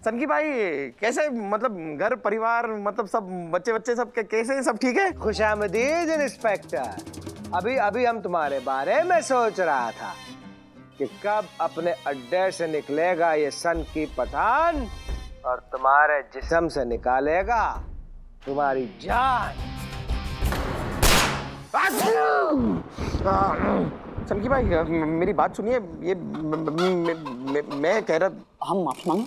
सनकी भाई कैसे, मतलब घर परिवार, मतलब सब बच्चे बच्चे सब कैसे, सब ठीक है? खुशामदीद इंस्पेक्टर। अभी अभी हम तुम्हारे बारे में सोच रहा था कि कब अपने अड्डे से निकलेगा ये सनकी पठान और तुम्हारे जिस्म से निकालेगा तुम्हारी जान। सनकी भाई मेरी बात सुनिए, ये मैं कह रहा, हम माफी मांगे।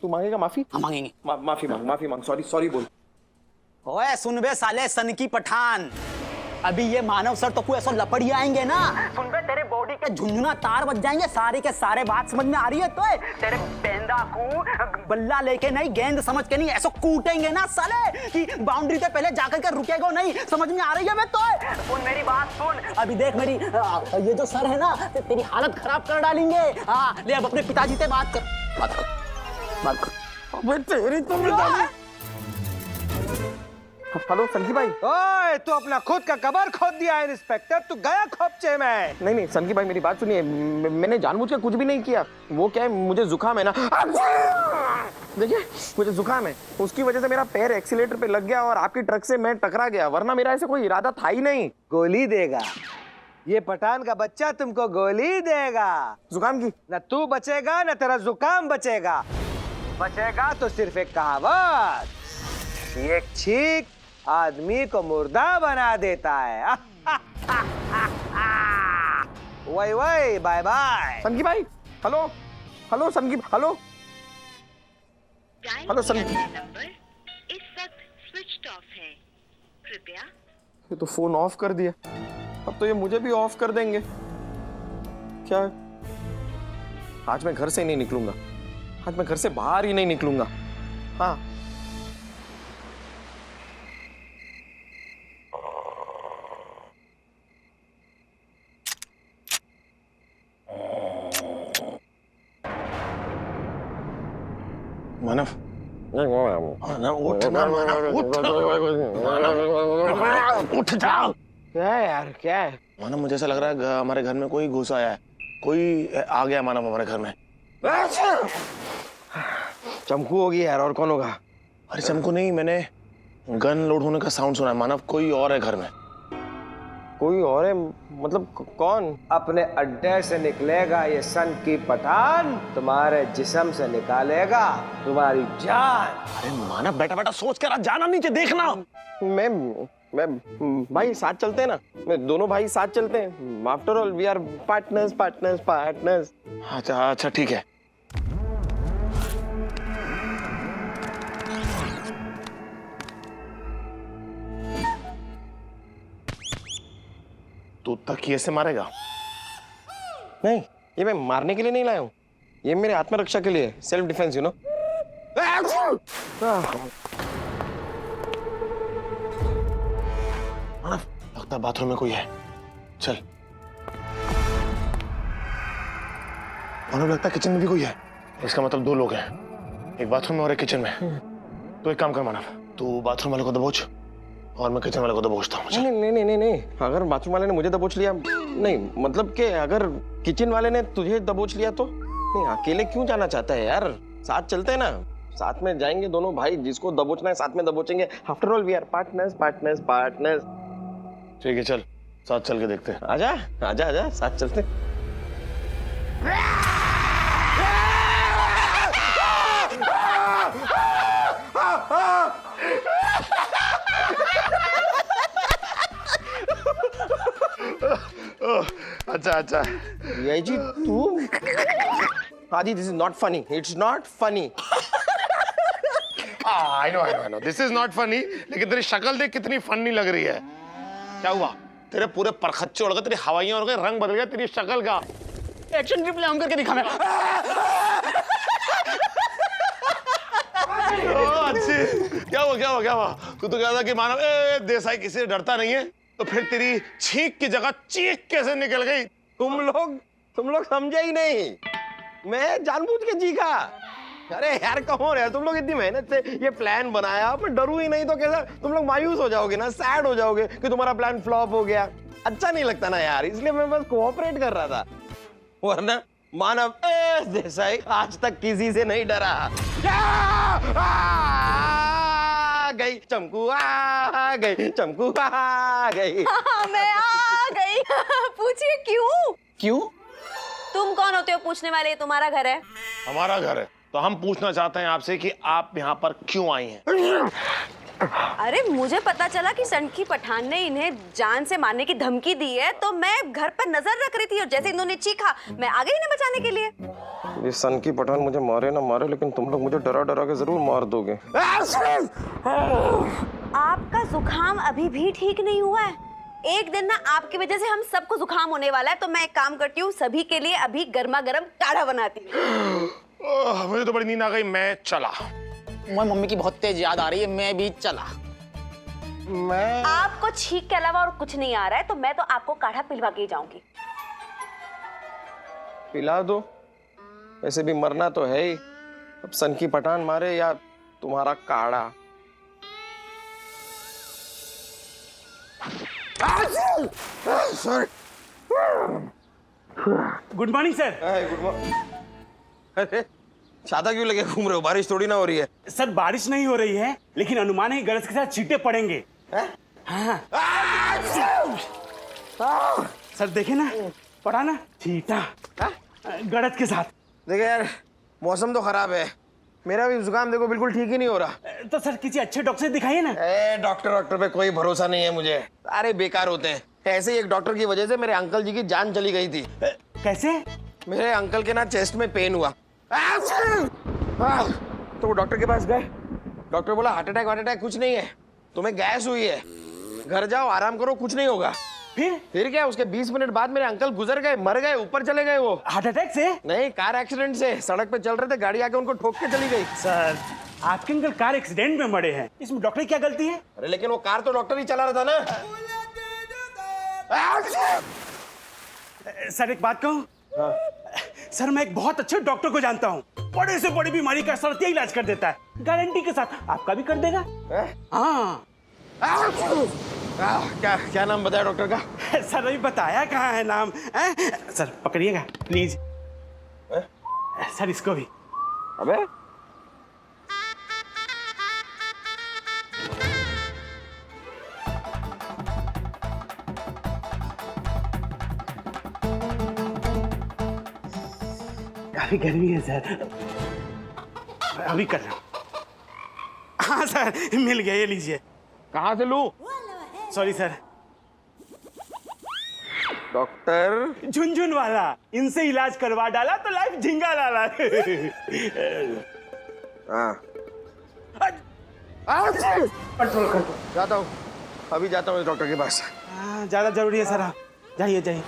तू मांगेगा माफी? हम मांगेंगे। माफी मांग, सॉरी बोल। ओए सुन बे साले सनकी पठान, अभी ये मानव सर तो कोई ऐसा लपड़ी आएंगे ना, सुन बे तेरे बॉडी के झुंझुना तार बज जाएंगे सारे के सारे। बात समझ में आ रही है? तो तेरे पेंदा को बल्ला लेके नहीं, गेंद समझ के नहीं, ऐसा कूटेंगे ना साले कि बाउंड्री से पहले जाकर के रुकेगा नहीं। समझ में आ रही है? मैं तो सुन मेरी बात सुन, अभी देख मेरी ये जो सर है ना, तेरी हालत खराब कर डालेंगे। हाँ ले अब अपने पिताजी से बात कर। तेरी तो हेलो सनकी भाई। ओए तू अपना खुद का कबर खोद दिया है इंस्पेक्टर, तू गया खोपचे में। नहीं सनकी भाई मेरी बात सुनिए, मैंने जानबूझ के कुछ भी नहीं किया। वो क्या है, मुझे जुकाम है ना, देखिए मुझे जुकाम है, उसकी वजह से मेरा पैर एक्सीलेटर पे लग गया और आपकी ट्रक से मैं टकरा गया, वरना मेरा ऐसे कोई इरादा था ही नहीं। गोली देगा ये पठान का बच्चा, तुमको गोली देगा। जुकाम की न तू बचेगा न तेरा जुकाम बचेगा। बचेगा तो सिर्फ एक कहावत, एक छींक आदमी को मुर्दा बना देता है। वही वही, बाय बाय। सनकी भाई, हेलो सनकी, हेलो सनकी। नंबर इस वक्त स्विच्ड ऑफ है, कृपया। ये तो फोन ऑफ कर दिया, अब तो ये मुझे भी ऑफ कर देंगे। क्या आज मैं घर से नहीं निकलूंगा, आज मैं घर से बाहर ही नहीं निकलूंगा। हाँ मानव, उठ जाओ। क्या है यार, क्या है? मानव मुझे ऐसा लग रहा है हमारे घर में कोई घुस आया है, कोई आ गया मानव हमारे घर में। चमकू होगी यार, और कौन होगा? अरे चमकू नहीं, मैंने गन लोड होने का साउंड सुना है मानव, कोई और है घर में। कोई और है? मतलब कौन? अपने अड्डे से निकलेगा ये सनकी पठान, तुम्हारे जिस्म से निकालेगा तुम्हारी जान। अरे मानव बेटा बेटा सोच कर जाना नीचे देखना। मैं भाई साथ चलते हैं ना, मैं दोनों भाई साथ चलते हैं। After all we are partners. अच्छा ठीक है। तू तकिए से मारेगा? नहीं, ये मैं मारने के लिए नहीं लाया हूं, ये मेरे आत्मरक्षा के लिए, सेल्फ डिफेंस यू नो। लगता है बाथरूम में कोई है, चल। मानो लगता है किचन में भी कोई है, इसका मतलब दो लोग हैं, एक बाथरूम में और एक किचन में। तो एक काम कर मानव, तू बाथरूम वाले को दबोच और मैं किचन वाले को दबोचता हूँ। नहीं, अगर बाथरूम वाले ने मुझे दबोच लिया, नहीं मतलब कि अगर किचन वाले ने तुझे दबोच लिया तो नहीं, अकेले क्यों जाना चाहता है यार, साथ चलते हैं ना, साथ में जाएंगे दोनों भाई, जिसको दबोचना है साथ में दबोचेंगे। After all we are partners. ठीक है चल, साथ चल के देखते हैं। आजा साथ चलते। अच्छा यही जी तू आदि, this is not funny, it's not funny. I know this is not funny, लेकिन तेरी शक्ल देख कितनी फनी लग रही है। क्या हुआ? तेरे पूरे परखच्चे उड़ गए, तेरी हवाइयां उड़ गई, रंग बदल गया तेरी शक्ल का। एक्शन रिप्ले ऑन करके दिखा मैं। अच्छी, क्या हुआ? तू तो कह था कि मानव देसाई किसी से डरता नहीं है, तो फिर तेरी छींक की जगह चीख कैसे निकल गई? तुम लोग समझे ही नहीं, मैं जानबूझ के चीखा। अरे यार कहो यार, तुम लोग इतनी मेहनत से ये प्लान बनाया, मैं डरू ही नहीं तो कैसा तुम लोग मायूस हो जाओगे ना, सैड हो जाओगे कि तुम्हारा प्लान फ्लॉप हो गया। अच्छा नहीं लगता ना यार, इसलिए मैं बस कोऑपरेट कर रहा था, वरना मानव देसाई आज तक किसी से नहीं डरा। गई चमकू, आ गई चमकू, आ गई। हाँ, मैं आ गई। पूछिए क्यों? क्यों? तुम कौन होते हो पूछने वाले? तुम्हारा घर है। हमारा घर है तो हम पूछना चाहते हैं आपसे कि आप यहाँ पर क्यों आई हैं? अरे मुझे पता चला कि सनकी पठान ने इन्हें जान से मारने की धमकी दी है, तो मैं घर पर नजर रख रही थी और जैसे इन्होंने चीखा मैं आ गई इन्हें बचाने के लिए। ये सनकी पठान मुझे मारे ना मारे, लेकिन तुम लोग मुझे डरा डरा के जरूर मार दोगे। आपका जुकाम अभी भी ठीक नहीं हुआ है। एक दिन ना आपकी वजह से हम सबको जुकाम होने वाला है, तो मैं एक काम करती हूँ, सभी के लिए अभी गर्मा गर्म काढ़ा बनाती हूँ। मुझे तो बड़ी नींद आ गई, मैं चला। मुझे मम्मी की बहुत तेज याद आ रही है, मैं भी चला। मैं आपको छींक के अलावा और कुछ नहीं आ रहा है, तो मैं तो आपको काढ़ा पिलवा के ही जाऊंगी। पिला दो, वैसे भी मरना तो है ही। अब सनकी पठान मारे या तुम्हारा काढ़ा। Good morning sir. Good morning. अरे छाता क्यों लेके घूम रहे हो? बारिश थोड़ी ना हो रही है। सर बारिश नहीं हो रही है, लेकिन अनुमान है गरज के साथ चींटे पड़ेंगे। हाँ। सर देखे ना, पड़ा ना चींटा गरज के साथ। देखो यार, मौसम तो खराब है, मेरा भी जुकाम देखो बिल्कुल ठीक ही नहीं हो रहा। तो सर किसी अच्छे डॉक्टर से दिखाइए ना। डॉक्टर पे कोई भरोसा नहीं है मुझे, सारे बेकार होते हैं। ऐसे ही एक डॉक्टर की वजह से मेरे अंकल जी की जान चली गई थी। कैसे? मेरे अंकल के ना चेस्ट में पेन हुआ, तो वो डॉक्टर के पास गए। डॉक्टर बोला हार्ट अटैक कुछ नहीं है, तुम्हें गैस हुई है, घर जाओ आराम करो, कुछ नहीं होगा। फिर क्या, उसके 20 मिनट बाद मेरे अंकल गुजर गए, मर गए, ऊपर चले गए। वो हार्ट अटैक से? नहीं, कार एक्सीडेंट से। सड़क पे चल रहे थे, गाड़ी आके उनको ठोक के चली गई। सर आपके अंकल कार एक्सीडेंट में मरे हैं, इसमें डॉक्टर की क्या गलती है? अरे लेकिन वो कार तो डॉक्टर ही चला रहा था ना। सर एक बात कहूं? सर मैं एक बहुत अच्छे डॉक्टर को जानता हूँ, बड़े से बड़ी बीमारी का सरतिया इलाज कर देता है, गारंटी के साथ। आपका भी कर देगा। हाँ। क्या नाम बताया डॉक्टर का? सर अभी बताया कहाँ है नाम? Sir पकड़िएगा please. सर इसको भी। अबे काफी गर्मी है सर, अभी कर रहा हूँ। हाँ सर मिल गया, ये लीजिए। कहाँ से लूं? Sorry sir. डॉक्टर झुनझुन वाला, इनसे इलाज करवा डाला तो लाइफ झिंगा डाला। कंट्रोल कर, जाता हूँ, अभी जाता हूँ डॉक्टर के पास। ज्यादा जरूरी है सर, आप जाइए जाइए।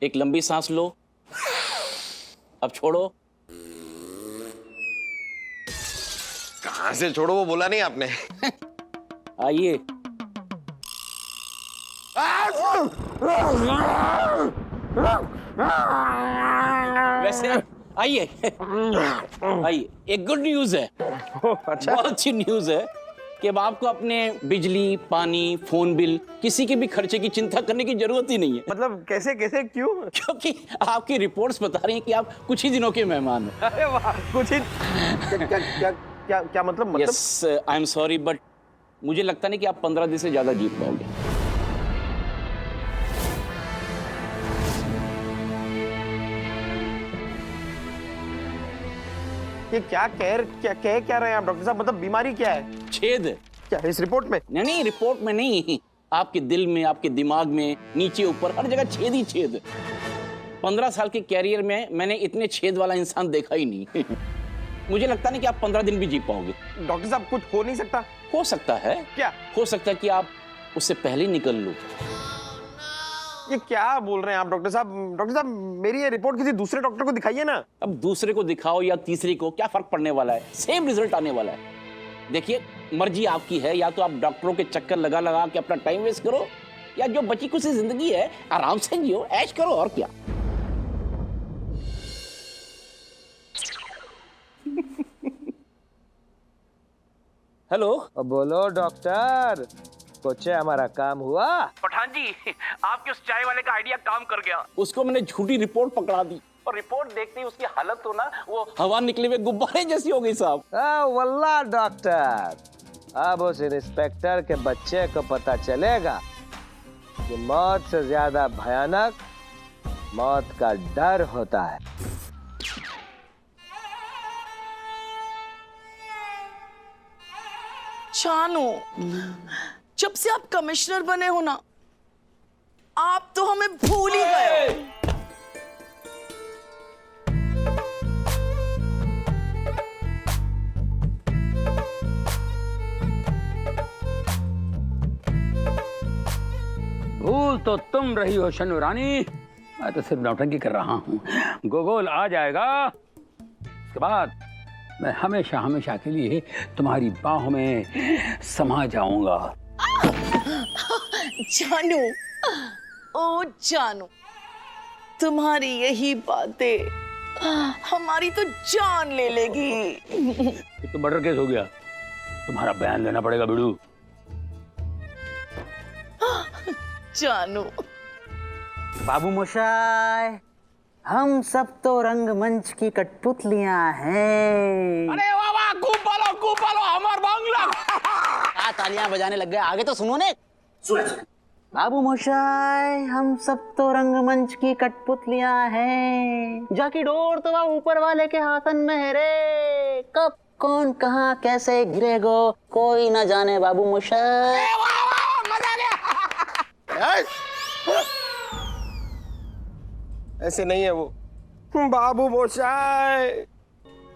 एक लंबी सांस लो, अब छोड़ो। कहाँ से छोड़ो वो बोला नहीं आपने। आइए। वैसे आइए आइए, एक गुड न्यूज है। अच्छा, बहुत अच्छी न्यूज है कि अब आपको अपने बिजली, पानी, फोन बिल, किसी के भी खर्चे की चिंता करने की जरूरत ही नहीं है। मतलब कैसे कैसे क्यों? क्योंकि आपकी रिपोर्ट्स बता रही हैं कि आप कुछ ही दिनों के मेहमान हो। अरे वाह, कुछ ही क्या क्या क्या क्या मतलब? Yes, I am sorry but मुझे लगता नहीं कि आप 15 दिन से ज्यादा जी पाओगे। ये क्या कह रहे हैं आप डॉक्टर साहब? मतलब बीमारी क्या है? छेद। क्या है इस रिपोर्ट में? नहीं, रिपोर्ट में नहीं, आपके दिल में, आपके दिमाग में, नीचे ऊपर हर जगह छेद ही छेद। 15 साल के कैरियर में मैंने इतने छेद वाला इंसान देखा ही नहीं। मुझे लगता नहीं कि आप 15 दिन भी जी पाओगे। डॉक्टर साहब कुछ हो नहीं सकता? हो सकता है। क्या हो सकता है कि आप उससे पहले निकल लो। ये क्या बोल रहे हैं आप डॉक्टर साहब? डॉक्टर साहब मेरी ये रिपोर्ट किसी दूसरे डॉक्टर को दिखाइए ना। अब दूसरे को दिखाओ या तीसरे को, क्या फर्क पड़ने वाला है? सेम रिजल्ट आने वाला है। देखिए, मर्जी आपकी है, या तो आप डॉक्टरों के चक्कर लगा लगा के अपना टाइम वेस्ट करो, या जो बची कुछ जिंदगी है आराम से जियो, ऐश करो, और क्या। हेलो। बोलो डॉक्टर, कोचे हमारा काम हुआ। पठान जी, आपके उस चाय वाले का आइडिया काम कर गया। उसको मैंने झूठी रिपोर्ट पकड़ा दी और रिपोर्ट देखते ही उसकी हालत तो ना वो हवा निकले हुए गुब्बारे जैसी हो गई साहब। वल्लाह डॉक्टर, अब उस इंस्पेक्टर के बच्चे को पता चलेगा कि मौत से ज्यादा भयानक मौत का डर होता है। चानू, जब से आप कमिश्नर बने हो ना, आप तो हमें भूल ही गए हो। भूल तो तुम रही हो शनु रानी, मैं तो सिर्फ नौटंकी कर रहा हूँ। गोगोल आ जाएगा, उसके बाद मैं हमेशा हमेशा के लिए तुम्हारी बाहों में समा जाऊंगा। जानू, ओ जानू, तुम्हारी यही बातें हमारी तो जान ले लेगी। ये तो मर्डर केस हो गया, तुम्हारा बयान लेना पड़ेगा बिड़ू। जानू, बाबू मोशाय, हम सब तो रंगमंच की कठपुतलियां हैं। अरे वाह वाह, खूब बोलो हमार बांग्ला। तालियां बजाने लग गए, आगे तो सुनो ने। बाबू मोशाय, हम सब तो रंगमंच की कठपुतलियां हैं। जाकी डोर तो वह ऊपर वाले के हाथन में है रे। कब कौन कहां कैसे गिरेगो कोई ना जाने बाबू मोशाय। ऐसे नहीं है वो बाबू मोशाय,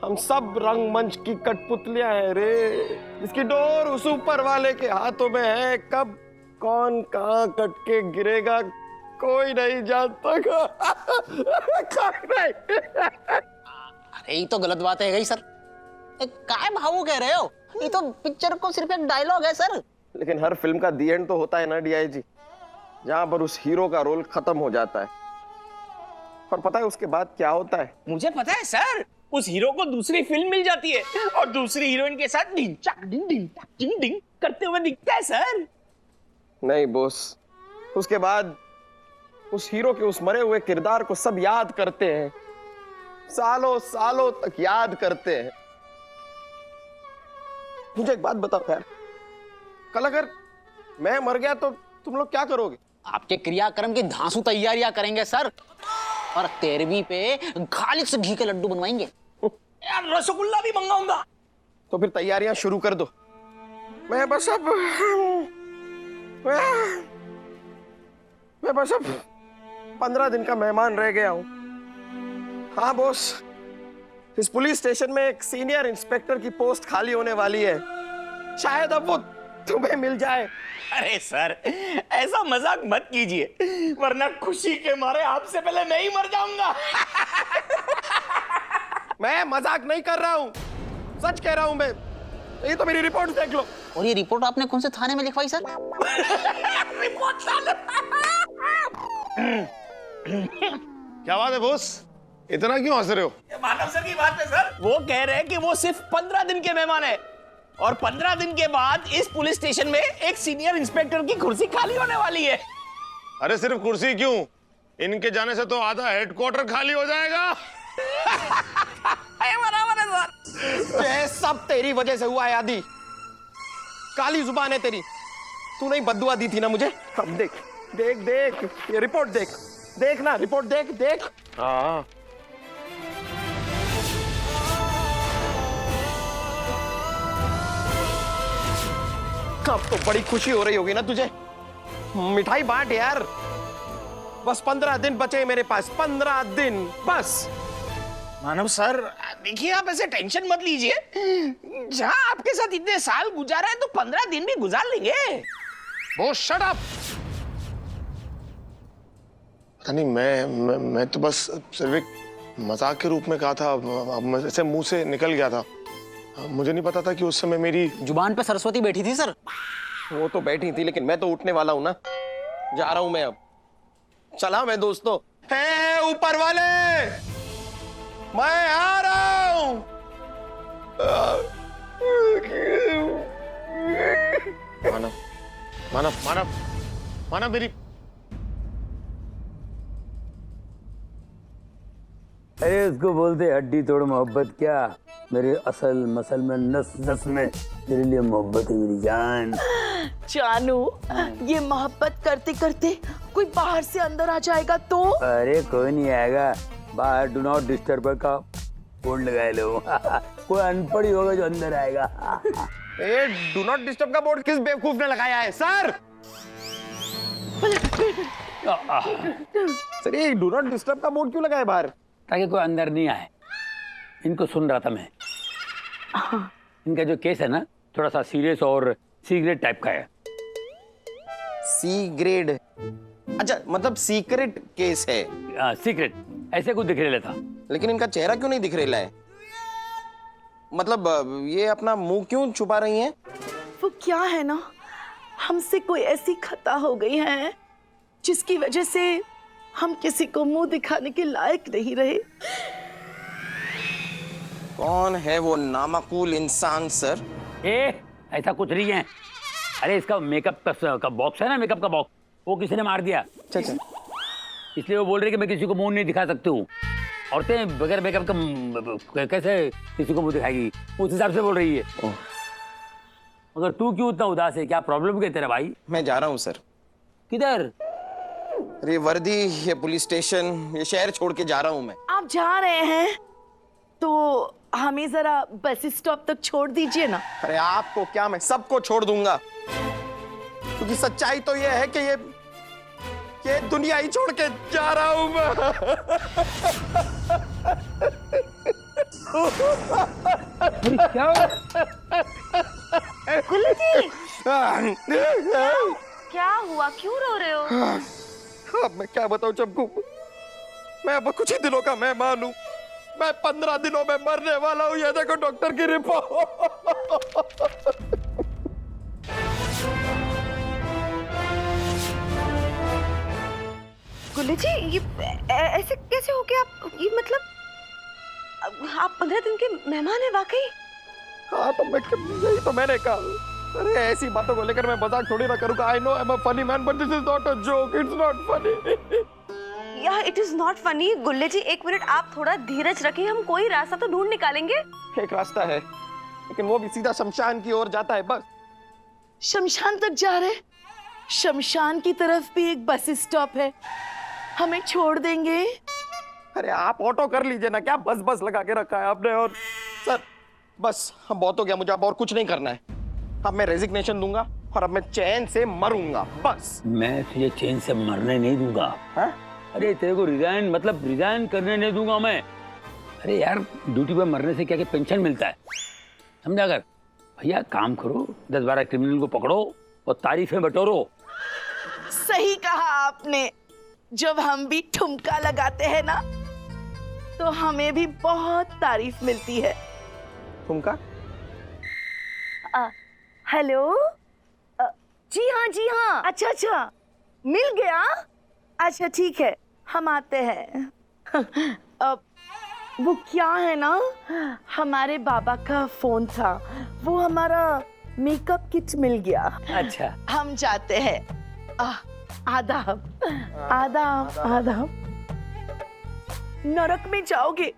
हम सब रंगमंच की कठपुतलियां हैं रे, जिसकी डोर उस ऊपर वाले के हाथों में है। कब कौन कहां कट के गिरेगा कोई नहीं जानता। अरे ये तो गलत बात है गई सर। काय भावो कह रहे हो? ये तो पिक्चर को सिर्फ एक डायलॉग है सर। लेकिन हर फिल्म का दी एंड तो होता है ना डीआईजी, जहां पर उस हीरो का रोल खत्म हो जाता है। और पता है उसके बाद क्या होता है? मुझे पता है सर, उस हीरो को दूसरी फिल्म मिल जाती है और दूसरी हीरोइन के साथ डिंग चक डिंग डिंग टक डिंग डिंग करते हुए दिखता है सर। नहीं बॉस, उसके बाद उस हीरो के उस मरे हुए किरदार को सब याद करते हैं, सालों सालों तक याद करते हैं। मुझे एक बात बताओ यार, कल अगर मैं मर गया तो तुम लोग क्या करोगे? आपके क्रियाक्रम की धांसू तैयारियां करेंगे सर, और 13वीं पे खालिद से घी के लड्डू बनवाएंगे। यार रसगुल्ला भी मंगाऊंगा। तो फिर तैयारियां शुरू कर दो। मैं बस अब 15 दिन का मेहमान रह गया हूं। हाँ बॉस, इस पुलिस स्टेशन में एक सीनियर इंस्पेक्टर की पोस्ट खाली होने वाली है, शायद अब वो तुम्हें मिल जाए। अरे सर, ऐसा मजाक मत कीजिए, वरना खुशी के मारे आपसे पहले मैं ही मर जाऊंगा। मैं मजाक नहीं कर रहा हूं, सच कह रहा हूं मैं। ये तो मेरी रिपोर्ट देख लो। और ये रिपोर्ट आपने कौन से थाने में लिखवाई सर? रिपोर्ट क्या बात है बॉस, इतना क्यों हंस रहे हो? मानव सर की बात है सर। वो कह रहे हैं कि वो सिर्फ 15 दिन के मेहमान है और 15 दिन के बाद इस पुलिस स्टेशन में एक सीनियर इंस्पेक्टर की कुर्सी खाली होने वाली है। अरे सिर्फ कुर्सी क्यों, इनके जाने से तो आधा हेडक्वार्टर खाली हो जाएगा। बराबर है सर। ये सब तेरी वजह से हुआ है आदि, काली जुबान है तेरी। तू नहीं बद्दुआ दी थी ना मुझे? अब देख देख देख, ये रिपोर्ट देख, देख ना रिपोर्ट देख देख। हाँ अब तो बड़ी खुशी हो रही होगी ना तुझे। मिठाई बांट यार। बस 15 दिन बचे मेरे पास, 15 दिन बस। मानव सर देखिए, आप ऐसे टेंशन मत लीजिए। जहां आपके साथ इतने साल गुजारा है तो 15 दिन भी गुजार लेंगे। वो शट अप। पता नहीं, मैं तो बस सिर्फ एक मजाक के रूप में कहा था, अब ऐसे मुंह से निकल गया था। मुझे नहीं पता था कि उस समय मेरी जुबान पे सरस्वती बैठी थी सर। वो तो बैठी थी, लेकिन मैं तो उठने वाला हूं ना। जा रहा हूं मैं अब। चला मैं दोस्तों। हे ऊपर वाले, मैं आ रहा हूं। मानव, मानव मानव मानव मेरी अरे उसको बोलते हड्डी तोड़ मोहब्बत, क्या मेरे असल मसल में नस नस में तेरे लिए मोहब्बत है मेरी जान। जानू, ये मोहब्बत करते करते कोई बाहर से अंदर आ जाएगा तो? अरे कोई नहीं आएगा, बाहर डू नॉट डिस्टर्ब का बोर्ड लगाए लो। कोई अनपढ़ ही होगा जो अंदर आएगा। ए, डू नॉट डिस्टर्ब का बोर्ड किस बेवकूफ ने लगाया है सर? सर ये डू नॉट डिस्टर्ब का बोर्ड क्यों लगाया बाहर? ताकि कोई अंदर नहीं आए। इनको सुन रहा था मैं। इनका जो केस है ना, थोड़ा सा सीरियस और सीक्रेट टाइप का है। C grade? अच्छा, मतलब सीक्रेट केस है। सीक्रेट ऐसे कुछ दिख रहा था। लेकिन इनका चेहरा क्यों नहीं दिख रहा है? मतलब ये अपना मुंह क्यों छुपा रही हैं? वो क्या है ना, हमसे कोई ऐसी खता हो गई है जिसकी वजह से हम किसी को मुंह दिखाने के लायक नहीं रहे। कौन है वो नामाकूल इंसान सर? ऐसा कुछ नहीं है। अरे इसका मेकअप का बॉक्स है ना, मेकअप का बॉक्स, वो किसी ने मार दिया। अच्छा, इसलिए वो बोल रही कि मैं किसी को मुंह नहीं दिखा सकती हूँ। औरतें बगैर मेकअप का कैसे किसी को मुंह दिखाएगी, उस हिसाब से बोल रही है। मगर तू क्यों इतना उदास है, क्या प्रॉब्लम क्या तेरा भाई? मैं जा रहा हूँ सर। किधर? ये वर्दी, ये पुलिस स्टेशन, ये शहर छोड़ के जा रहा हूँ मैं। आप जा रहे हैं तो हमें जरा बस स्टॉप तक छोड़ दीजिए ना। अरे आपको क्या, मैं सबको छोड़ दूंगा, क्योंकि सच्चाई तो ये है कि ये दुनिया ही छोड़ के जा रहा हूं मैं। क्या? गुल्लू जी, क्या हुआ, क्यों रो रहे हो? अब मैं क्या बताऊं चमकू, मैं अब कुछ ही दिनों का मेहमान हूं। मैं 15 दिनों में मरने वाला हूं। ये देखो डॉक्टर की रिपोर्ट। गुल्लू जी, ये ऐसे कैसे हो गया? आप ये मतलब आप 15 दिन के मेहमान हैं वाकई? हाँ तो मैं, यही तो मैंने कहा। अरे ऐसी बातों को लेकर मैं मजाक थोड़ी ना करूंगा। I know I am a funny man, but this is not a joke, it's not funny. या इट इज नॉट फनी। गुल्ले जी, एक मिनट आप थोड़ा धीरज रखिए, हम कोई रास्ता तो ढूंढ निकालेंगे। एक रास्ता है, लेकिन वो भी सीधा शमशान की ओर जाता है बस। शमशान तक जा रहे? शमशान की तरफ भी एक बस स्टॉप है, हमें छोड़ देंगे? अरे आप ऑटो कर लीजिए ना, क्या बस बस लगा के रखा है आपने? और सर बस हम बहुत हो गया, मुझे अब और कुछ नहीं करना है। अब मैं रेजिग्नेशन दूंगा और अब मैं चैन से मरूंगा बस। मैं तुझे चैन से मरने नहीं दूंगा। हाँ? अरे तेरे को रिजाइन मतलब रिजाइन करने नहीं दूंगा मैं। अरे यार, ड्यूटी पे मरने से क्या पेंशन मिलता है, समझा कर? भैया काम करो, 10-12 क्रिमिनल को पकड़ो और तारीफें बटोरो। सही कहा आपने। जब हम भी ठुमका लगाते हैं ना, तो हमें भी बहुत तारीफ मिलती है। ठुमका? हेलो? जी हाँ, अच्छा, मिल गया? अच्छा ठीक है, हम आते हैं। अब वो क्या है ना, हमारे बाबा का फोन था, वो हमारा मेकअप किट मिल गया। अच्छा, हम जाते हैं। आदाब। नरक में जाओगे,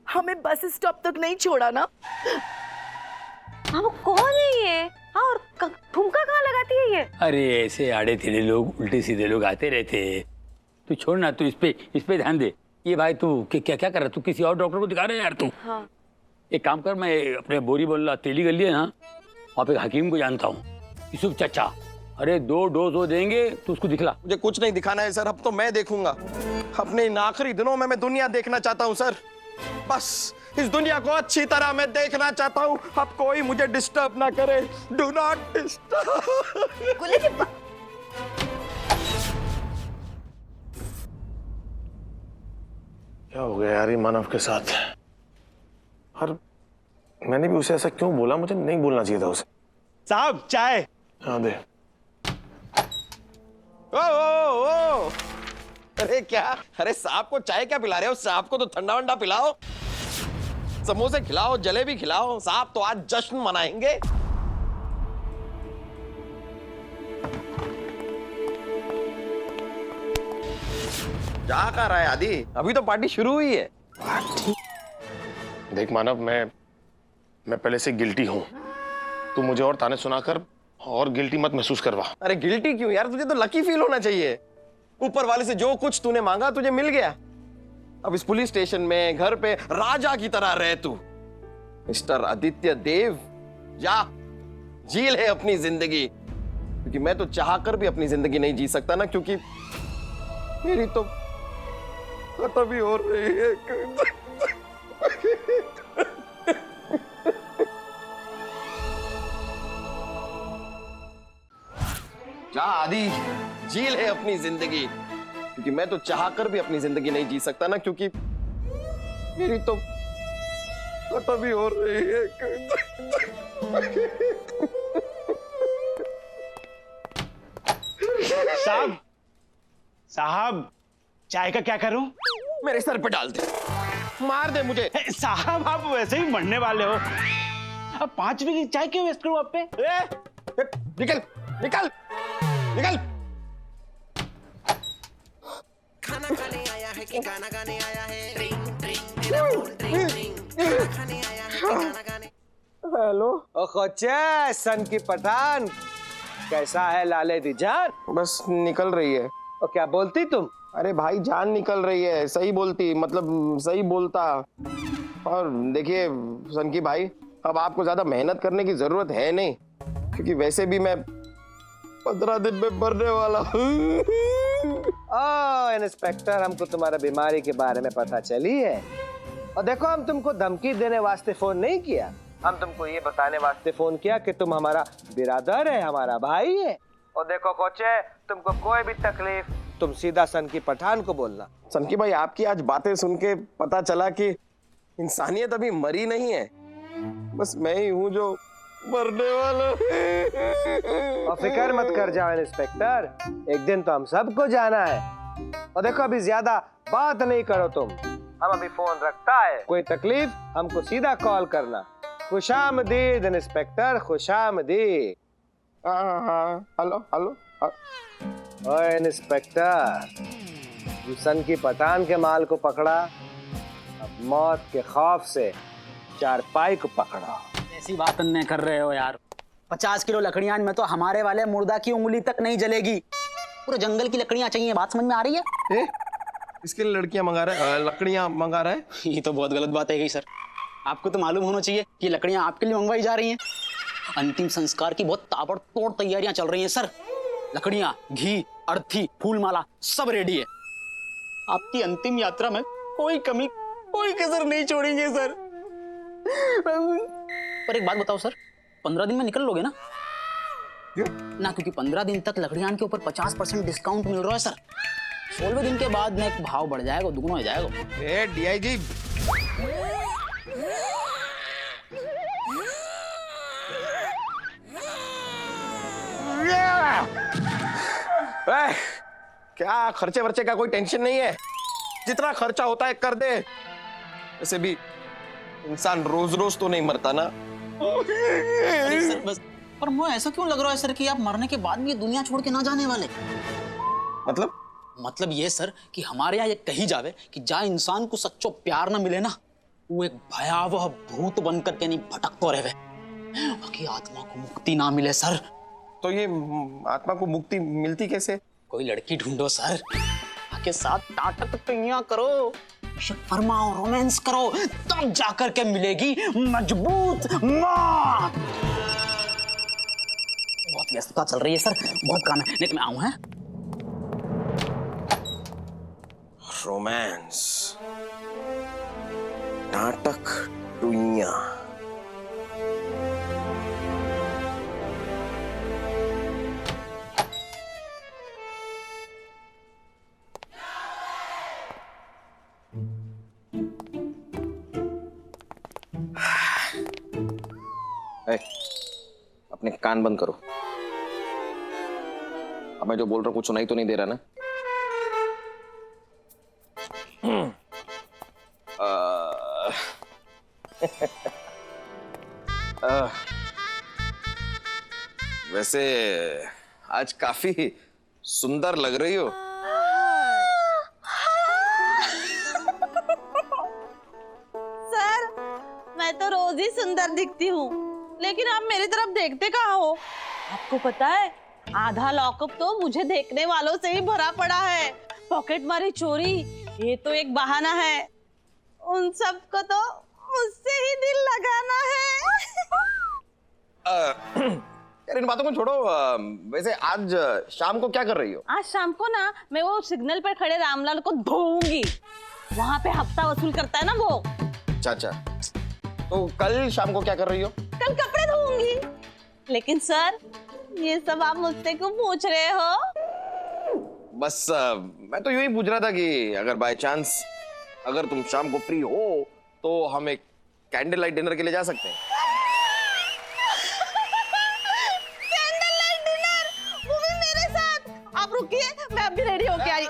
हमें बस स्टॉप तक नहीं छोड़ा ना। हाँ, वो कौन है ये? हाँ, और ठुमका कहाँ लगाती है ये? अरे ऐसे आड़े तेरे लोग, उल्टे सीधे लोग आते रहते। तू छोड़ ना, तू इस पे ध्यान दे। ये भाई तू क्या कर रहा है? तू किसी और डॉक्टर को दिखा रहा है यार तू। हाँ। एक काम कर, मैं अपने बोरी बोल तेली गली है ना, वहाँ पे हकीम को जानता हूँ, यूसुफ चाचा। अरे 2 डोज वो देंगे, तू उसको दिखला। मुझे कुछ नहीं दिखाना है सर, अब तो मैं देखूंगा। अपने इन आखिरी दिनों में मैं दुनिया देखना चाहता हूँ सर। बस इस दुनिया को अच्छी तरह मैं देखना चाहता हूँ। अब कोई मुझे डिस्टर्ब ना करे। Do not disturb. Gulle ji, क्या हो गया यार ये मानव के साथ? और मैंने भी उसे ऐसा क्यों बोला? मुझे नहीं बोलना चाहिए था उसे। साहब चाय। हाँ दे। ओ। अरे क्या? अरे सांप को चाय क्या पिला रहे हो? सांप को तो ठंडा वंडा पिलाओ, समोसे खिलाओ, जलेबी खिलाओ। सांप तो आज जश्न मनाएंगे। जा कहाँ रहा है आदि? अभी तो पार्टी शुरू हुई है। देख मानव, मैं पहले से गिल्टी हूँ। तू मुझे और ताने सुनाकर और गिल्टी मत महसूस करवा। अरे गिल्टी क्यों यार, तुझे तो लकी फील होना चाहिए। ऊपर वाले से जो कुछ तूने मांगा तुझे मिल गया। अब इस पुलिस स्टेशन में घर पे राजा की तरह रह तू। मिस्टर आदित्य देव, जा जी ले अपनी जिंदगी, क्योंकि मैं तो चाहकर भी अपनी जिंदगी नहीं जी सकता ना, क्योंकि मेरी तो खत्म ही हो रही है। जा आदि, जी ले अपनी जिंदगी, क्योंकि मैं तो चाहकर भी अपनी जिंदगी नहीं जी सकता ना, क्योंकि मेरी तो खत्म ही हो रही है। साहब चाय का क्या करूं? मेरे सर पे डाल दे, मार दे मुझे। साहब आप वैसे ही मरने वाले हो। अब 5 रुपए की चाय क्यों वेस्ट करूं आप पे? निकल निकल निकल। खाना खाने आया है कि गाना गाने आया है? ड्रिंक ड्रिंक तेरा फोन ड्रिंक ड्रिंक। खाना खाने आया है कि गाना गाने? हेलो। ओ खोचे, सन की पठान, कैसा है लाले दी जान? बस निकल रही है। और क्या बोलती तुम? अरे भाई जान निकल रही है, सही बोलती, मतलब सही बोलता। और देखिए सनकी भाई, अब आपको ज्यादा मेहनत करने की जरूरत है नहीं, क्योंकि वैसे भी मैं 15 दिन में मरने वाला हूँ। इंस्पेक्टर, हमको तुम्हारा बीमारी के बारे में पता चली है। और देखो, हम तुमको धमकी देने वास्ते फोन नहीं किया, हम तुमको ये बताने वास्ते फोन किया कि तुम हमारा बिरादर है, हमारा भाई है। और देखो कोचे, तुमको कोई भी तकलीफ तुम सीधा सन की पठान को बोलना। सनकी भाई, आपकी आज बातें सुन के पता चला कि इंसानियत अभी मरी नहीं है, बस मैं ही हूँ जो मरने वाला है। और फिक्र मत कर जाओ इंस्पेक्टर, एक दिन तो हम सबको जाना है। और देखो, अभी ज्यादा बात नहीं करो तुम, हम अभी फोन रखता है। कोई तकलीफ हमको सीधा कॉल करना। खुशामदीद इंस्पेक्टर, खुशामदीद। Hello hello. ओए इंस्पेक्टर, सन की पठान के माल को पकड़ा, अब मौत के खौफ से चारपाई को पकड़ा। ऐसी बात नहीं कर रहे हो यार। 50 किलो लकड़ियां में तो हमारे वाले मुर्दा की उंगली तक नहीं जलेगी। पूरे जंगल की लकड़ियां चाहिए, बात समझ में आ रही है? इसके लिए लड़कियां मंगा रहा है, लकड़ियां मंगा रहा है? ये तो बहुत गलत बात है गई सर। आपको तो मालूम होना चाहिए कि लकड़ियां आपके लिए मंगवाई जा रही हैं। अंतिम संस्कार की बहुत ताबड़तोड़ तैयारियां चल रही हैं सर। लकड़ियां, घी, अर्थी, फूलमाला सब रेडी है। आपकी अंतिम यात्रा में कोई कमी, कोई कसर नहीं छोड़ेंगे सर। पर एक बात बताओ सर, 15 दिन में निकल लोगे ना? ना, क्योंकि 15 दिन तक लकड़ियां के ऊपर 50% डिस्काउंट मिल रहा है सर। 16वें दिन के बाद में एक भाव बढ़ जाएगा, दुगना हो जाएगा। डीआईजी, क्या खर्चे वर्चे का कोई टेंशन नहीं है, जितना खर्चा होता है कर दे। वैसे भी इंसान रोज रोज तो नहीं मरता ना। अरे सर बस, पर मुझे ऐसा क्यों लग रहा है सर कि आप मरने के बाद भी ये दुनिया छोड़ के ना जाने वाले? मतलब ये सर कि हमारे यहाँ ये कही जावे कि जहाँ इंसान को सच्चो प्यार ना मिले ना, वो एक भयावह भूत बनकर के नहीं भटकतो रहे, बाकी आत्मा को मुक्ति ना मिले सर। तो ये आत्मा को मुक्ति मिलती कैसे? कोई लड़की ढूंढो सर, आके साथ टाटक टैयां करो, फरमाओ, रोमांस करो, तब जाकर के मिलेगी मजबूत मौत। बहुत व्यस्तता चल रही है सर, बहुत काम है, नहीं तो मैं आऊं हैं? रोमांस, नाटक, टुइयां। अपने कान बंद करो। अब मैं जो बोल रहा हूं कुछ सुनाई तो नहीं दे रहा ना? वैसे आज काफी सुंदर लग रही हो। मैं तो रोज ही सुंदर दिखती हूँ, लेकिन आप मेरी तरफ देखते कहाँ हो? आपको पता है आधा लॉकअप तो मुझे देखने वालों से ही भरा पड़ा है। पॉकेट मारी, चोरी, ये तो एक बहाना है। उन सब को तो मुझसे ही दिल लगाना है। यार इन बातों को छोड़ो, वैसे आज शाम को क्या कर रही हो? आज शाम को ना मैं वो सिग्नल पर खड़े रामलाल को धोऊंगी। वहाँ पे हफ्ता वसूल करता है ना वो। अच्छा, तो कल शाम को क्या कर रही हो? कल कपड़े धोऊंगी। लेकिन सर, ये सब आप मुझसे क्यों पूछ रहे हो? बस मैं तो यूं ही पूछ रहा था कि अगर बाय चांस अगर तुम शाम को फ्री हो तो हम एक कैंडल लाइट डिनर के लिए जा सकते हैं। कैंडल लाइट डिनर, वो भी मेरे साथ। आप रुकिए, मैं अभी रेडी होके आई।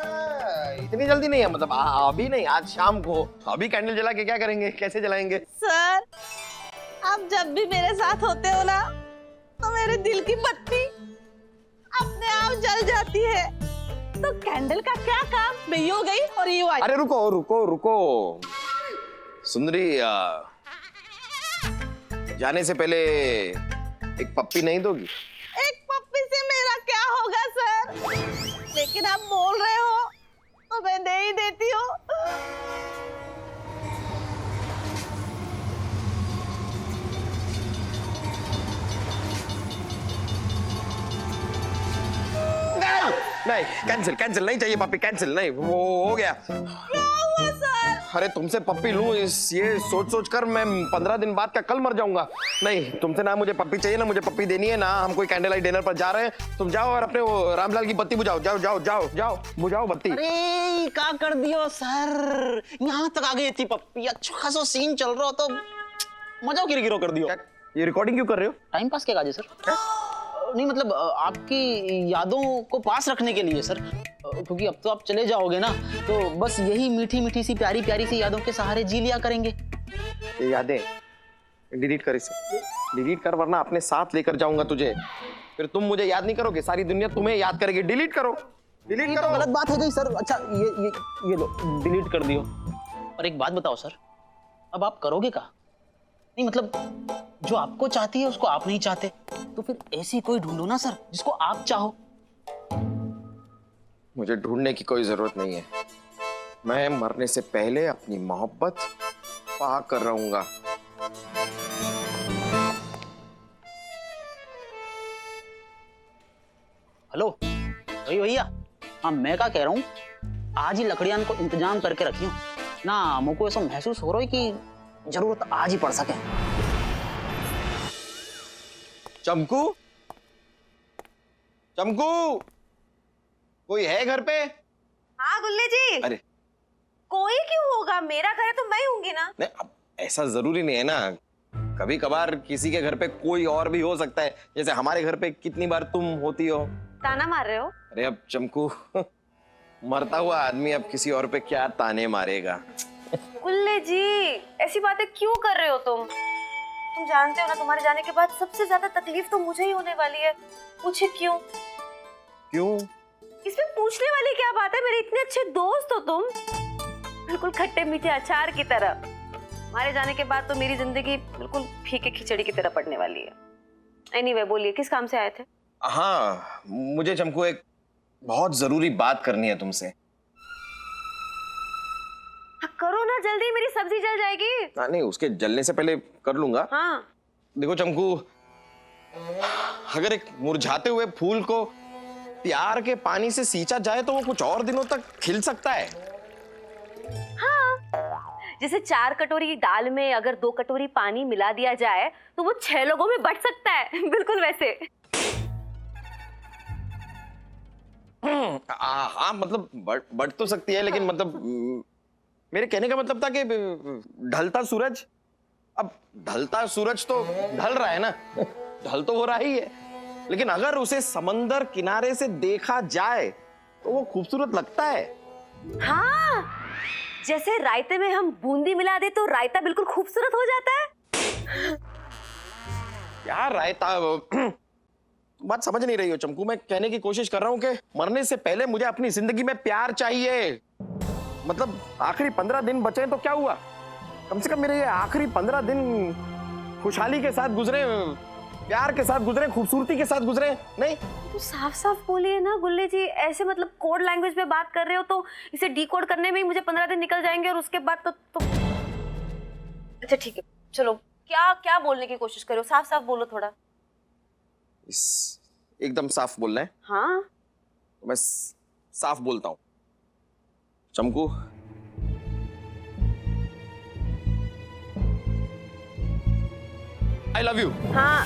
इतनी जल्दी नहीं है, मतलब अभी नहीं, आज शाम को। अभी कैंडल जला के क्या करेंगे, कैसे जलाएंगे? सर, आप जब भी मेरे साथ होते हो ना, तो मेरे दिल की बत्ती अपने आप जल जाती है। तो कैंडल का क्या काम? मैं यूं गई और यूं आई। अरे रुको सुंदरी, जाने से पहले एक पप्पी नहीं दोगी? एक पप्पी से मेरा क्या होगा सर? लेकिन आप बोल रहे हो तो मैं दे ही देती हूँ। नहीं, कैंसिल नहीं चाहिए पप्पी, कैंसिल नहीं, वो हो गया। क्या हुआ सर? अरे तुमसे पप्पी लूं ये सोच कर मैं 15 दिन बाद का कल मर जाऊंगा। नहीं, तुमसे ना मुझे पप्पी चाहिए, ना मुझे पप्पी देनी है, ना हम कोई कैंडल लाइट डिनर पर जा रहे हैं। तुम जाओ और अपने वो रामलाल की बत्ती बुझाओ, जाओ बुझाओ बत्ती। अरे क्या कर दियो सर, यहाँ तक आ गई थी पप्पी, अच्छा खासा सीन चल रहा हो तो मजा गिरो कर दियो। ये रिकॉर्डिंग क्यों कर रहे हो? टाइम पास के काजे सर? नहीं मतलब आपकी यादों को पास रखने के लिए सर, क्योंकि अब तो आप चले जाओगे ना, तो बस यही मीठी सी प्यारी सी यादों के सहारे जी लिया करेंगे। ये यादें डिलीट कर, इसे डिलीट कर, वरना अपने साथ लेकर जाऊंगा तुझे। फिर तुम मुझे याद नहीं करोगे, सारी दुनिया तुम्हें याद करेगी। डिलीट करो, डिलीट करो। गलत बात है गई सर। अच्छा ये लो, डिलीट कर दियो। और एक बात बताओ सर, अब आप करोगे क्या? नहीं मतलब जो आपको चाहती है उसको आप नहीं चाहते, तो फिर ऐसी कोई ढूंढो ना सर जिसको आप चाहो। मुझे ढूंढने की कोई जरूरत नहीं है, मैं मरने से पहले अपनी मोहब्बत पा कर रहूंगा। हेलो भैया, हाँ मैं क्या कह रहा हूँ, आज ही लकड़ियां को इंतजाम करके रखियो ना, मुझको ऐसा महसूस हो रहा है कि जरूरत आज ही पड़ सके। चमकू, कोई है घर पे? हाँ गुल्ले जी। अरे कोई क्यों होगा, मेरा घर है तो मैं होंगी ना। नहीं, अब ऐसा जरूरी नहीं है ना, कभी कभार किसी के घर पे कोई और भी हो सकता है, जैसे हमारे घर पे कितनी बार तुम होती हो। ताना मार रहे हो? अरे अब चमकू, मरता हुआ आदमी अब किसी और पे क्या ताने मारेगा। गुल्ले जी, ऐसी बातें क्यों कर रहे हो तुम? तुम जानते हो ना, तुम्हारे जाने के बाद सबसे ज्यादा तकलीफ तो मुझे ही होने वाली है। पूछे क्यों? इसमें पूछने वाली क्या बात है? मेरे इतने अच्छे दोस्त हो तुम, बिल्कुल खट्टे मीठे अचार की तरह। तुम्हारे जाने के बाद तो मेरी जिंदगी बिल्कुल फीके खिचड़ी की तरह पड़ने वाली है। एनीवे, बोलिए किस काम से आए थे? हाँ, मुझे चमकू एक बहुत जरूरी बात करनी है तुमसे। हाँ, करो ना जल्दी, मेरी सब्जी जल जाएगी। नहीं, उसके जलने से पहले कर लूंगा। हाँ। देखो चमकू, अगर एक मुरझाते हुए फूल को प्यार के पानी से सींचा जाए तो वो कुछ और दिनों तक खिल सकता है। हाँ, जैसे 4 कटोरी दाल में अगर 2 कटोरी पानी मिला दिया जाए तो वो 6 लोगों में बट सकता है, बिल्कुल वैसे। हाँ मतलब बढ़ तो सकती है, लेकिन मतलब मेरे कहने का मतलब था कि ढलता सूरज, अब ढलता सूरज तो ढल रहा है ना, ढल तो हो रहा ही है, लेकिन अगर उसे समंदर किनारे से देखा जाए तो वो खूबसूरत लगता है। हाँ, जैसे रायते में हम बूंदी मिला दे तो रायता बिल्कुल खूबसूरत हो जाता है। यार रायता, बात समझ नहीं रही हो चमकू। मैं कहने की कोशिश कर रहा हूं कि मरने से पहले मुझे अपनी जिंदगी में प्यार चाहिए। मतलब आखिरी 15 दिन बचे तो क्या हुआ, कम से कम मेरे ये आखिरी 15 दिन खुशहाली के साथ गुजरे, प्यार के साथ गुजरे, खूबसूरती के साथ गुजरे। नहीं तो साफ साफ बोलिए ना गुल्ले जी, ऐसे मतलब कोड लैंग्वेज में बात कर रहे हो तो इसे डिकोड करने में ही मुझे 15 दिन निकल जाएंगे और उसके बाद तो अच्छा ठीक है, चलो क्या क्या बोलने की कोशिश करो, साफ साफ बोलो थोड़ा। एकदम साफ बोलना है। हाँ मैं साफ बोलता हूँ। चमकू, आई लव यू। हाँ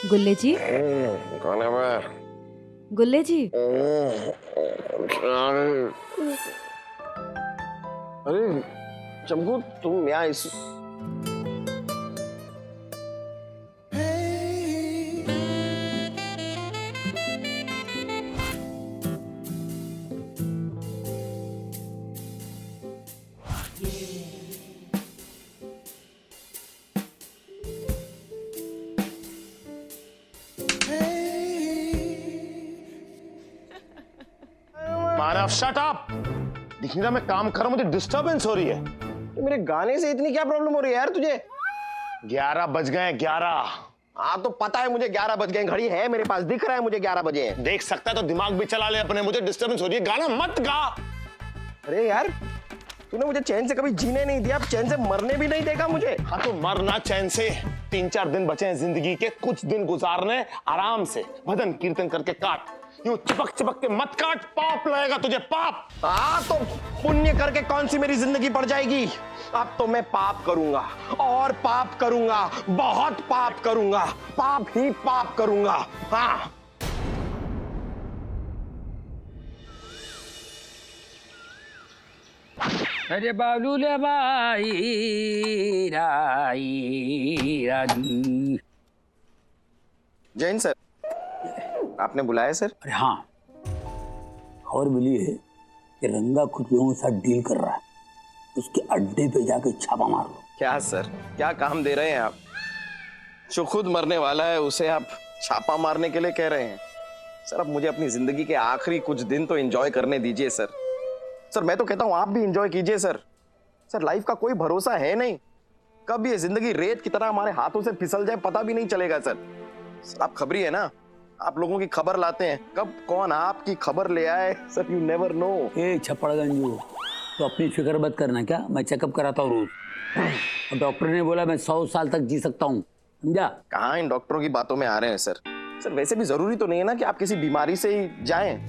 गुल्ले जी, कौन है मैं? गुल्ले जी, अरे चमकू, तुम यहाँ इस मानव शट अप। दिख नहीं रहा मैं काम कर रहा हूं, मुझे डिस्टरबेंस हो रही है। मेरे गाने से इतनी क्या प्रॉब्लम हो रही है यार तुझे? 11 बज गए, 11। हाँ तो पता है मुझे 11 बज गए, घड़ी है मेरे पास, दिख रहा है मुझे 11 बजे हैं। देख सकता है तो दिमाग भी चला ले अपने, मुझे डिस्टरबेंस हो रही है, गाना मत गा। अरे यार तूने मुझे चैन से कभी जीने नहीं दिया, अब चैन से मरने भी नहीं देगा मुझे। हाँ तो मरना चैन से। 3-4 दिन बचे हैं जिंदगी के, कुछ दिन गुजारने आराम से, भजन कीर्तन करके काट। यूं चिपक चिपक के मत काट, पाप लगेगा तुझे, पाप। हाँ तो पुण्य करके कौन सी मेरी जिंदगी पड़ जाएगी? अब तो मैं पाप करूंगा और पाप करूंगा, बहुत पाप करूंगा, पाप ही पाप करूंगा। हाँ अरे बाबलू ले बाई राई राजी। जैन सर, आपने बुलाया सर? अरे हाँ, खबर मिली है कि रंगा कुछ लोगों के साथ डील कर रहा है, उसके अड्डे पे जाके छापा मार लो। क्या सर, क्या काम दे रहे हैं आप? जो खुद मरने वाला है उसे आप छापा मारने के लिए कह रहे हैं? सर अब मुझे अपनी जिंदगी के आखिरी कुछ दिन तो एंजॉय करने दीजिए सर। सर मैं तो कहता हूं आप भी एंजॉय कीजिए सर। सर लाइफ का कोई भरोसा है नहीं, कब ये जिंदगी रेत की तरह हमारे हाथों से फिसल जाए पता भी नहीं चलेगा सर। सर आप खबरी है ना, आप लोगों की खबर लाते हैं, कब कौन आपकी खबर ले आए सर, यू नेवर नो। ए छप्पड़गंजू, तो अपनी फिक्र मत करना, क्या मैं चेकअप कराता हूँ रोज, और डॉक्टर ने बोला मैं 100 साल तक जी सकता हूँ, समझा? कहाँ इन डॉक्टरों की बातों में आ रहे हैं सर। सर वैसे भी जरूरी तो नहीं है ना कि आप किसी बीमारी से ही जाएं।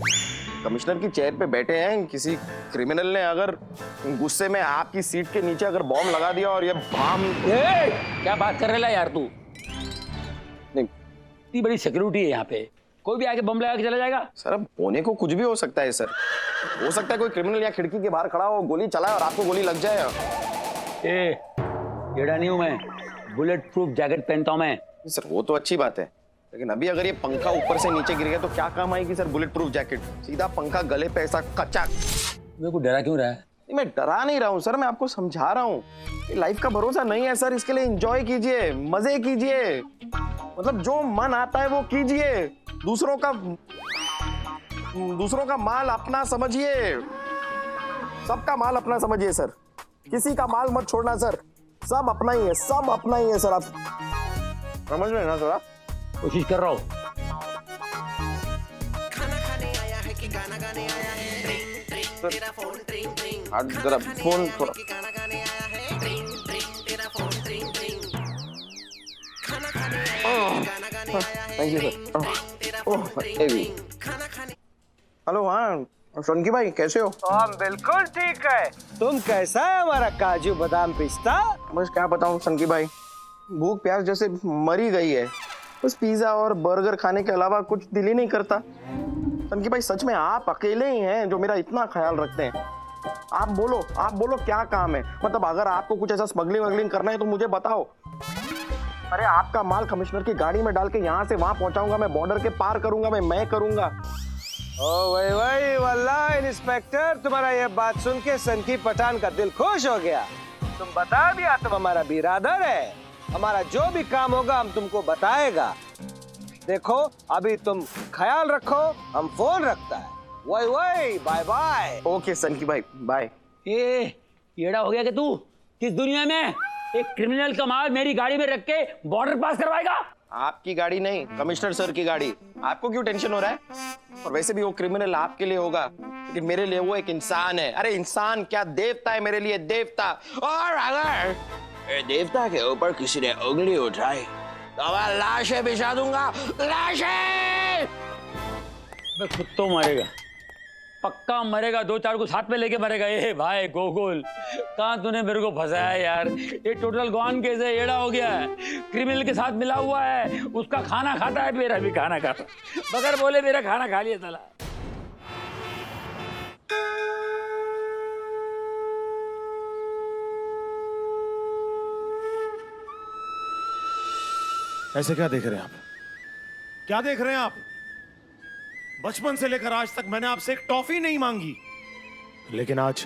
कमिश्नर की चेयर पे बैठे हैं, किसी क्रिमिनल ने अगर गुस्से में आपकी सीट के नीचे अगर बॉम्ब लगा दिया और ये बॉम्ब। क्या बात कर रहा है यार तू? नहीं, इतनी बड़ी सिक्योरिटी है यहाँ पे, कोई भी आके बम लगा के चला जाएगा? सर अब होने को कुछ भी हो सकता है सर। हो सकता है कोई क्रिमिनल या खिड़की के बाहर खड़ा हो, गोली चलाए और आपको गोली लग जाए। टेढ़ा नहीं हूं मैं, बुलेट प्रूफ जैकेट पहनता हूं मैं। सर वो तो अच्छी बात है, लेकिन अभी अगर ये पंखा ऊपर से नीचे गिर गया तो क्या काम आएगी सर बुलेट प्रूफ जैकेट? सीधा पंखा गले पे ऐसा कचाक। मेरे को डरा क्यों रहा है? मैं डरा नहीं रहा हूँ सर, मैं आपको समझा रहा हूँ लाइफ का भरोसा नहीं है सर, इसके लिए एंजॉय कीजिए, मजे कीजिए, मतलब जो मन आता है वो कीजिए, दूसरों का माल अपना समझिए, सबका माल अपना समझिए सर, किसी का माल मत छोड़ना सर, सब अपना ही है, सब अपना ही है सर। आप समझ रहे हैं ना सर? आप कोशिश कर रहा हूँ। खाना खाने आया है कि गाना गाने आया है? ट्रिंग ट्रिंग तेरा फोन ट्रिंग ट्रिंग। आज जरा फोन थोड़ा। कि गाना गाने आया है? ट्रिंग ट्रिंग तेरा फोन ट्रिंग ट्रिंग। खाना खाने आया है कि गाना गाने आया है? Thank you sir. ओह खाना खाने। हेलो, हाँ सोनकी भाई कैसे हो? तो हम बिल्कुल ठीक है, तुम कैसा है हमारा काजू बादाम पिस्ता? बस क्या बताऊं सनकी भाई, भूख प्यास जैसे मरी गई है। बस पिज्जा और बर्गर खाने के अलावा कुछ दिल ही नहीं करता। सनकी भाई सच में आप अकेले ही हैं जो मेरा इतना ख्याल रखते हैं। आप बोलो क्या काम है? मतलब अगर आपको कुछ ऐसा स्मगलिंग वगलिंग करना है तो मुझे बताओ। अरे आपका माल कमिश्नर की गाड़ी में डाल के यहाँ से वहां पहुंचाऊंगा मैं, बॉर्डर के पार करूंगा मैं करूंगा। ओ वही वल्लाह इंस्पेक्टर, तुम्हारा ये बात सुन के सनकी पठान का दिल खुश हो गया। तुम बता दिया, तुम हमारा बिरादर है, हमारा जो भी काम होगा हम तुमको बताएगा। देखो अभी तुम ख्याल रखो, हम फोन रखता है। वही बाय बाय। ओके सनकी भाई बाय। येड़ा हो गया कि तू किस दुनिया में एक क्रिमिनल का माल मेरी गाड़ी में रख के बॉर्डर पास करवाएगा? आपकी गाड़ी नहीं, कमिश्नर सर की गाड़ी। आपको क्यों टेंशन हो रहा है? और वैसे भी वो क्रिमिनल आपके लिए होगा, लेकिन मेरे लिए वो एक इंसान है। अरे इंसान क्या, देवता है मेरे लिए, देवता। और अगर देवता के ऊपर किसी ने उंगली उठाई तो मैं लाशें बिछा दूंगा, लाशें। खुद तो मरेगा, पक्का मरेगा, 2-4 को साथ में लेके मरेगा। ए भाई गोकुल, कहाँ तूने मेरे को फंसाया यार? ये टोटल गॉन केस है, येड़ा हो गया है, क्रिमिनल के साथ मिला हुआ है, उसका खाना खाता है, मेरा भी खाना खाता, बगैर बोले मेरा खाना खा लिया साला। ऐसे क्या देख रहे हैं आप? क्या देख रहे हैं आप? बचपन से लेकर आज तक मैंने आपसे एक टॉफी नहीं मांगी, लेकिन आज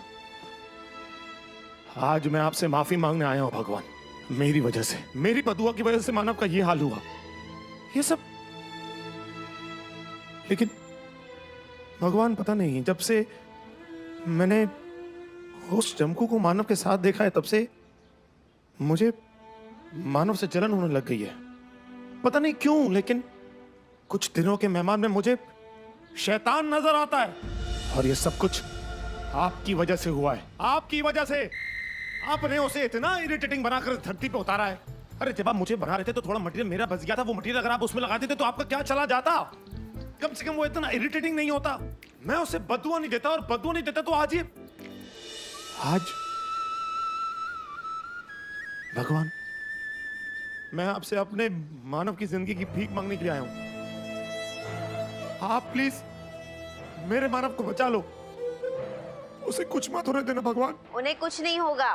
मैं आपसे माफी मांगने आया हूं। भगवान, मेरी वजह से, मेरी बदुआ की वजह से मानव का ये हाल हुआ, ये सब। लेकिन भगवान पता नहीं, जब से मैंने उस चमकू को मानव के साथ देखा है, तब से मुझे मानव से जलन होने लग गई है। पता नहीं क्यों, लेकिन कुछ दिनों के मेहमान में मुझे शैतान नजर आता है, और ये सब कुछ आपकी वजह से हुआ है। आपकी वजह से आपने उसे इतना इरिटेटिंग बनाकर धरती पे उतारा है। अरे जब आप मुझे बना रहे थे तो थोड़ा मटेरियल मेरा बच गया था, वो मटेरियल अगर आप उसमें लगा देते तो आपका क्या चला जाता? कम से कम वो इतना इरिटेटिंग नहीं होता। मैं उसे बदुआ नहीं देता, और बदुआ नहीं देता तो आज भगवान, मैं आपसे अपने मानव की जिंदगी की भीख मांगने के लिए आया हूं। आप प्लीज मेरे मानव को बचा लो, उसे कुछ मत होने देना भगवान। उन्हें कुछ नहीं होगा।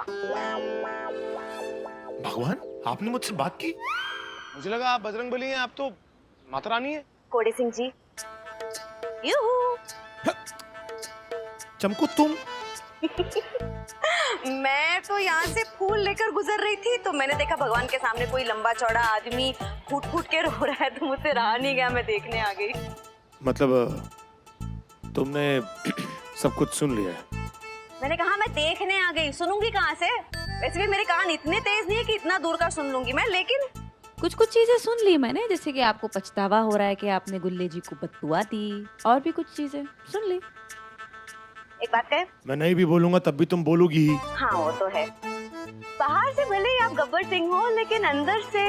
भगवान, आपने मुझसे बात की? मुझे लगा आप बजरंगबली हैं, आप तो माता रानी है। कोड़े सिंह जी, यूहू। चमकू तुम? मैं तो यहाँ से फूल लेकर गुजर रही थी, तो मैंने देखा भगवान के सामने कोई लंबा चौड़ा आदमी फूट फूट के रो रहा है, तो मुझसे रहा नहीं गया, मैं देखने आ गई। मतलब तुमने सब कुछ सुन लिया है? मैंने कहा मैं देखने आ गई, सुनूंगी कहाँ से? वैसे भी मेरे कान इतने तेज नहीं है कि इतना दूर का सुन लूंगी मैं, लेकिन कुछ चीजें सुन ली मैंने, जैसे कि आपको पछतावा हो रहा है कि आपने गुल्ले जी को बददुआ दी, और भी कुछ चीजें सुन ली। एक बात कहे? मैं नहीं भी बोलूंगा तब भी तुम बोलोगी ही। हाँ वो तो है, बाहर से भले ही आप गब्बर सिंह हो, लेकिन अंदर से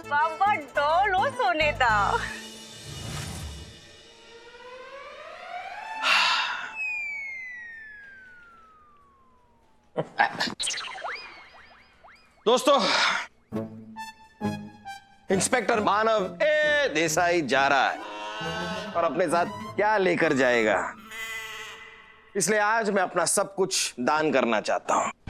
बाबा डॉल हो सोने दा। दोस्तों, इंस्पेक्टर मानव ए देसाई जा रहा है, और अपने साथ क्या लेकर जाएगा, इसलिए आज मैं अपना सब कुछ दान करना चाहता हूं।